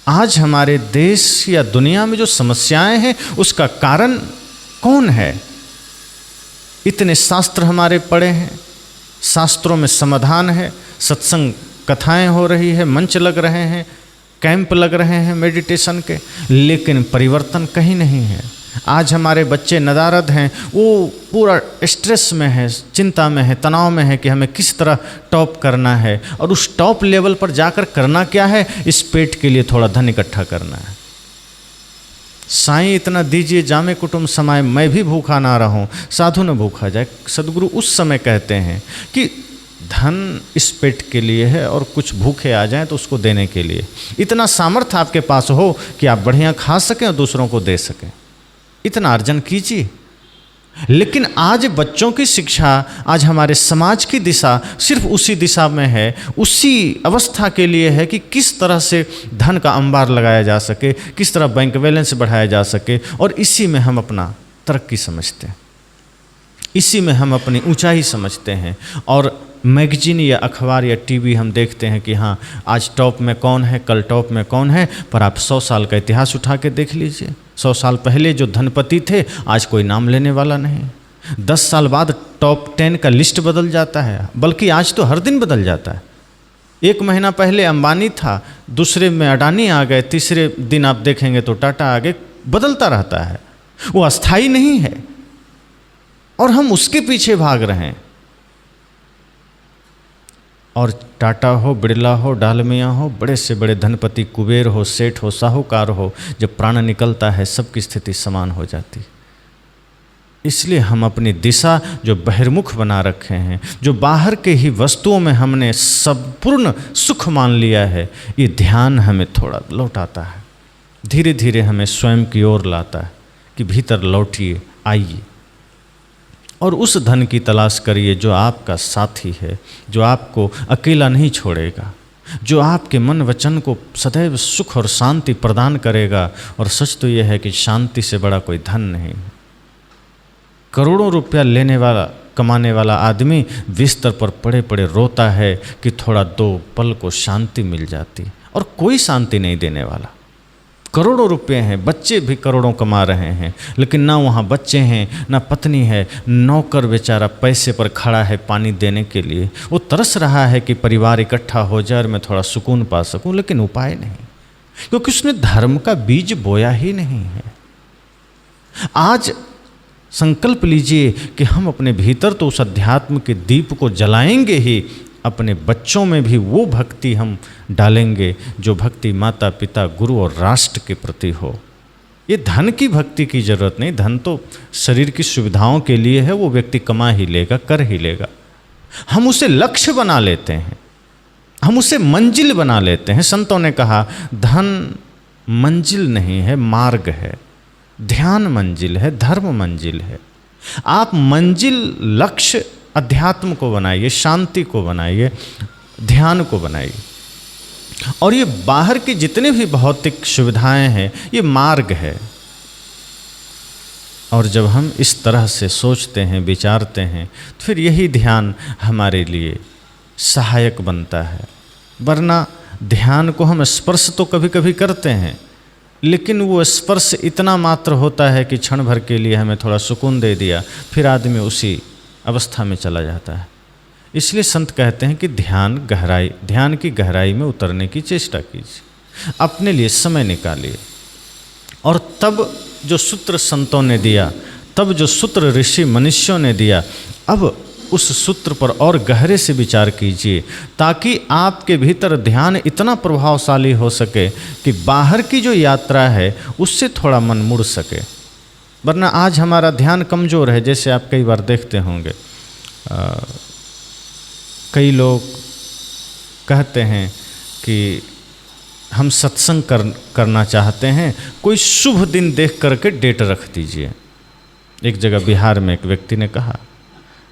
आज हमारे देश या दुनिया में जो समस्याएं हैं उसका कारण कौन है? इतने शास्त्र हमारे पढ़े हैं, शास्त्रों में समाधान है, सत्संग कथाएं हो रही है, मंच लग रहे हैं, कैंप लग रहे हैं मेडिटेशन के, लेकिन परिवर्तन कहीं नहीं है। आज हमारे बच्चे नदारद हैं, वो पूरा स्ट्रेस में है, चिंता में है, तनाव में है कि हमें किस तरह टॉप करना है, और उस टॉप लेवल पर जाकर करना क्या है, इस पेट के लिए थोड़ा धन इकट्ठा करना है। साईं इतना दीजिए जामे कुटुंब समाए, मैं भी भूखा ना रहूं, साधु न भूखा जाए। सदगुरु उस समय कहते हैं कि धन इस पेट के लिए है और कुछ भूखे आ जाएं तो उसको देने के लिए। इतना सामर्थ्य आपके पास हो कि आप बढ़िया खा सकें और दूसरों को दे सकें, इतना अर्जन कीजिए। लेकिन आज बच्चों की शिक्षा, आज हमारे समाज की दिशा सिर्फ उसी दिशा में है, उसी अवस्था के लिए है कि किस तरह से धन का अंबार लगाया जा सके, किस तरह बैंक बैलेंस बढ़ाया जा सके, और इसी में हम अपना तरक्की समझते हैं, इसी में हम अपनी ऊंचाई समझते हैं। और मैगजीन या अखबार या टीवी हम देखते हैं कि हाँ आज टॉप में कौन है, कल टॉप में कौन है, पर आप 100 साल का इतिहास उठा के देख लीजिए। 100 साल पहले जो धनपति थे आज कोई नाम लेने वाला नहीं। 10 साल बाद टॉप 10 का लिस्ट बदल जाता है, बल्कि आज तो हर दिन बदल जाता है। 1 महीना पहले अंबानी था, दूसरे में अडानी आ गए, तीसरे दिन आप देखेंगे तो टाटा आ गए, बदलता रहता है, वो अस्थाई नहीं है और हम उसके पीछे भाग रहे हैं। और टाटा हो, बिरला हो, डालमिया हो, बड़े से बड़े धनपति, कुबेर हो, सेठ हो, साहूकार हो, जब प्राण निकलता है सबकी स्थिति समान हो जाती। इसलिए हम अपनी दिशा जो बहिर्मुख बना रखे हैं, जो बाहर के ही वस्तुओं में हमने संपूर्ण सुख मान लिया है, ये ध्यान हमें थोड़ा लौटाता है, धीरे धीरे हमें स्वयं की ओर लाता है कि भीतर लौटिए, आइए और उस धन की तलाश करिए जो आपका साथी है, जो आपको अकेला नहीं छोड़ेगा, जो आपके मन वचन को सदैव सुख और शांति प्रदान करेगा। और सच तो यह है कि शांति से बड़ा कोई धन नहीं है। करोड़ों रुपया लेने वाला, कमाने वाला आदमी बिस्तर पर पड़े पड़े रोता है कि थोड़ा 2 पल को शांति मिल जाती, और कोई शांति नहीं देने वाला। करोड़ों रुपए हैं, बच्चे भी करोड़ों कमा रहे हैं, लेकिन ना वहाँ बच्चे हैं, ना पत्नी है, नौकर बेचारा पैसे पर खड़ा है पानी देने के लिए। वो तरस रहा है कि परिवार इकट्ठा हो जाए और मैं थोड़ा सुकून पा सकूं, लेकिन उपाय नहीं, क्योंकि उसने धर्म का बीज बोया ही नहीं है। आज संकल्प लीजिए कि हम अपने भीतर तो उस अध्यात्म के दीप को जलाएंगे ही, अपने बच्चों में भी वो भक्ति हम डालेंगे जो भक्ति माता पिता गुरु और राष्ट्र के प्रति हो। ये धन की भक्ति की जरूरत नहीं। धन तो शरीर की सुविधाओं के लिए है, वो व्यक्ति कमा ही लेगा, कर ही लेगा। हम उसे लक्ष्य बना लेते हैं, हम उसे मंजिल बना लेते हैं। संतों ने कहा धन मंजिल नहीं है, मार्ग है। ध्यान मंजिल है, धर्म मंजिल है। आप मंजिल, लक्ष्य अध्यात्म को बनाइए, शांति को बनाइए, ध्यान को बनाइए। और ये बाहर की जितने भी भौतिक सुविधाएं हैं, ये मार्ग है। और जब हम इस तरह से सोचते हैं, विचारते हैं, तो फिर यही ध्यान हमारे लिए सहायक बनता है। वरना ध्यान को हम स्पर्श तो कभी कभी करते हैं, लेकिन वो स्पर्श इतना मात्र होता है कि क्षण भर के लिए हमें थोड़ा सुकून दे दिया, फिर आदमी उसी अवस्था में चला जाता है। इसलिए संत कहते हैं कि ध्यान की गहराई में उतरने की चेष्टा कीजिए, अपने लिए समय निकालिए। और तब जो सूत्र संतों ने दिया, तब जो सूत्र ऋषि मनुष्यों ने दिया, अब उस सूत्र पर और गहरे से विचार कीजिए, ताकि आपके भीतर ध्यान इतना प्रभावशाली हो सके कि बाहर की जो यात्रा है उससे थोड़ा मन मुड़ सके। वरना आज हमारा ध्यान कमज़ोर है। जैसे आप कई बार देखते होंगे, कई लोग कहते हैं कि हम सत्संग करना चाहते हैं, कोई शुभ दिन देख करके डेट रख दीजिए। एक जगह बिहार में एक व्यक्ति ने कहा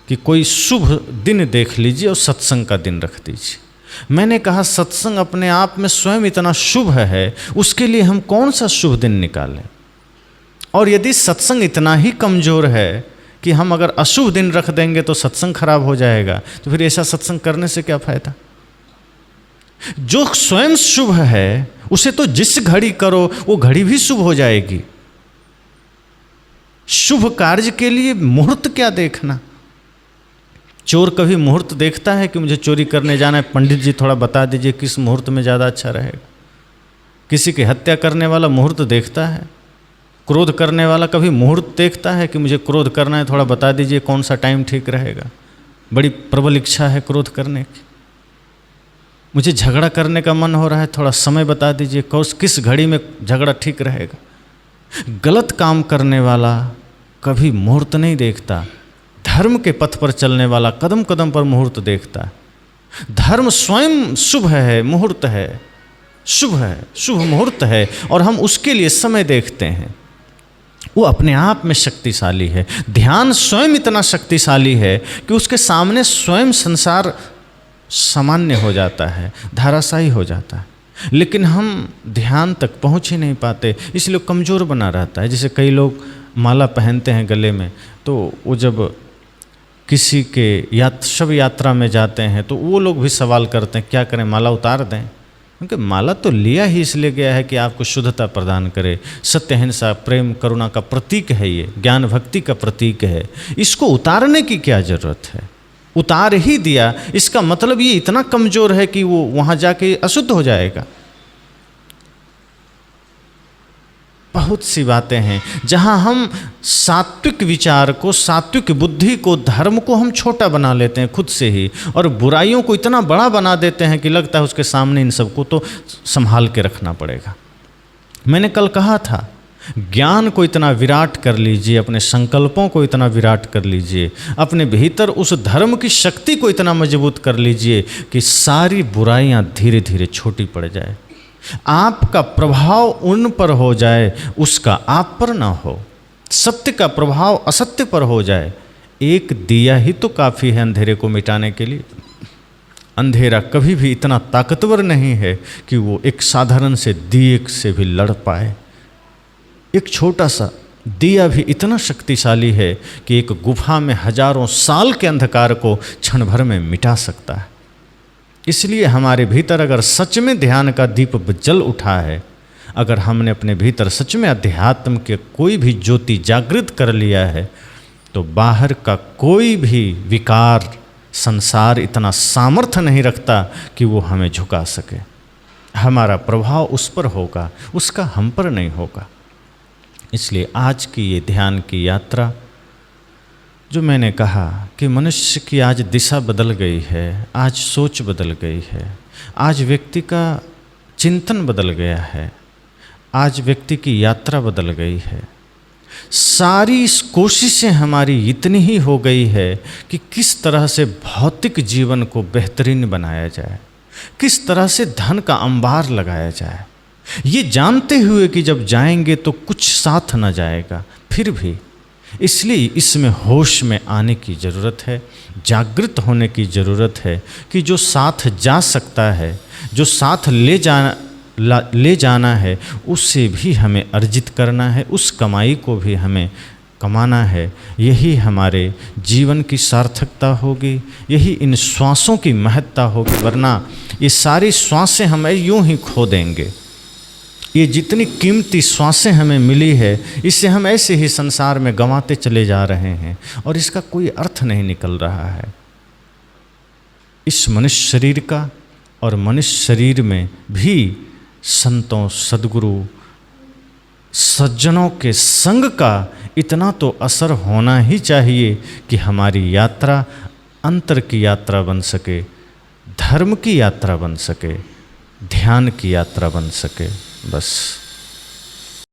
कि कोई शुभ दिन देख लीजिए और सत्संग का दिन रख दीजिए। मैंने कहा सत्संग अपने आप में स्वयं इतना शुभ है, उसके लिए हम कौन सा शुभ दिन निकालें? और यदि सत्संग इतना ही कमज़ोर है कि हम अगर अशुभ दिन रख देंगे तो सत्संग खराब हो जाएगा, तो फिर ऐसा सत्संग करने से क्या फ़ायदा? जो स्वयं शुभ है उसे तो जिस घड़ी करो वो घड़ी भी शुभ हो जाएगी। शुभ कार्य के लिए मुहूर्त क्या देखना? चोर कभी मुहूर्त देखता है कि मुझे चोरी करने जाना है, पंडित जी थोड़ा बता दीजिए किस मुहूर्त में ज़्यादा अच्छा रहेगा? किसी की हत्या करने वाला मुहूर्त देखता है? क्रोध करने वाला कभी मुहूर्त देखता है कि मुझे क्रोध करना है, थोड़ा बता दीजिए कौन सा टाइम ठीक रहेगा? बड़ी प्रबल इच्छा है क्रोध करने की, मुझे झगड़ा करने का मन हो रहा है, थोड़ा समय बता दीजिए किस घड़ी में झगड़ा ठीक रहेगा? गलत काम करने वाला कभी मुहूर्त नहीं देखता। धर्म के पथ पर चलने वाला कदम कदम पर मुहूर्त देखता है। धर्म स्वयं शुभ है, मुहूर्त है, शुभ है, शुभ मुहूर्त है, और हम उसके लिए समय देखते हैं। वो अपने आप में शक्तिशाली है। ध्यान स्वयं इतना शक्तिशाली है कि उसके सामने स्वयं संसार सामान्य हो जाता है, धाराशायी हो जाता है। लेकिन हम ध्यान तक पहुंच ही नहीं पाते, इसलिए कमज़ोर बना रहता है। जैसे कई लोग माला पहनते हैं गले में, तो वो जब किसी के शव यात्रा में जाते हैं तो वो लोग भी सवाल करते हैं क्या करें, माला उतार दें? क्योंकि माला तो लिया ही इसलिए गया है कि आपको शुद्धता प्रदान करे। सत्य, अहिंसा, प्रेम, करुणा का प्रतीक है, ये ज्ञान भक्ति का प्रतीक है। इसको उतारने की क्या ज़रूरत है? उतार ही दिया, इसका मतलब ये इतना कमज़ोर है कि वो वहाँ जाके अशुद्ध हो जाएगा। बहुत सी बातें हैं जहाँ हम सात्विक विचार को, सात्विक बुद्धि को, धर्म को हम छोटा बना लेते हैं खुद से ही, और बुराइयों को इतना बड़ा बना देते हैं कि लगता है उसके सामने इन सबको तो संभाल के रखना पड़ेगा। मैंने कल कहा था, ज्ञान को इतना विराट कर लीजिए, अपने संकल्पों को इतना विराट कर लीजिए, अपने भीतर उस धर्म की शक्ति को इतना मजबूत कर लीजिए कि सारी बुराइयाँ धीरे धीरे छोटी पड़ जाए। आपका प्रभाव उन पर हो जाए, उसका आप पर ना हो। सत्य का प्रभाव असत्य पर हो जाए। एक दिया ही तो काफ़ी है अंधेरे को मिटाने के लिए। अंधेरा कभी भी इतना ताकतवर नहीं है कि वो एक साधारण से दिए से भी लड़ पाए। एक छोटा सा दिया भी इतना शक्तिशाली है कि एक गुफा में हजारों साल के अंधकार को क्षण भर में मिटा सकता है। इसलिए हमारे भीतर अगर सच में ध्यान का दीप जल उठा है, अगर हमने अपने भीतर सच में अध्यात्म के कोई भी ज्योति जागृत कर लिया है, तो बाहर का कोई भी विकार, संसार इतना सामर्थ्य नहीं रखता कि वो हमें झुका सके। हमारा प्रभाव उस पर होगा, उसका हम पर नहीं होगा। इसलिए आज की ये ध्यान की यात्रा, जो मैंने कहा कि मनुष्य की आज दिशा बदल गई है, आज सोच बदल गई है, आज व्यक्ति का चिंतन बदल गया है, आज व्यक्ति की यात्रा बदल गई है। सारी कोशिशें हमारी इतनी ही हो गई है कि किस तरह से भौतिक जीवन को बेहतरीन बनाया जाए, किस तरह से धन का अंबार लगाया जाए, ये जानते हुए कि जब जाएंगे तो कुछ साथ न जाएगा, फिर भी इसलिए इसमें होश में आने की ज़रूरत है, जागृत होने की ज़रूरत है कि जो साथ जा सकता है, जो साथ ले जाना है, उससे भी हमें अर्जित करना है, उस कमाई को भी हमें कमाना है। यही हमारे जीवन की सार्थकता होगी, यही इन श्वासों की महत्ता होगी, वरना ये सारी श्वासें हमें यूं ही खो देंगे। ये जितनी कीमती श्वासें हमें मिली है, इसे हम ऐसे ही संसार में गंवाते चले जा रहे हैं और इसका कोई अर्थ नहीं निकल रहा है। इस मनुष्य शरीर का और मनुष्य शरीर में भी संतों, सद्गुरु, सज्जनों के संग का इतना तो असर होना ही चाहिए कि हमारी यात्रा अंतर की यात्रा बन सके, धर्म की यात्रा बन सके, ध्यान की यात्रा बन सके। बस।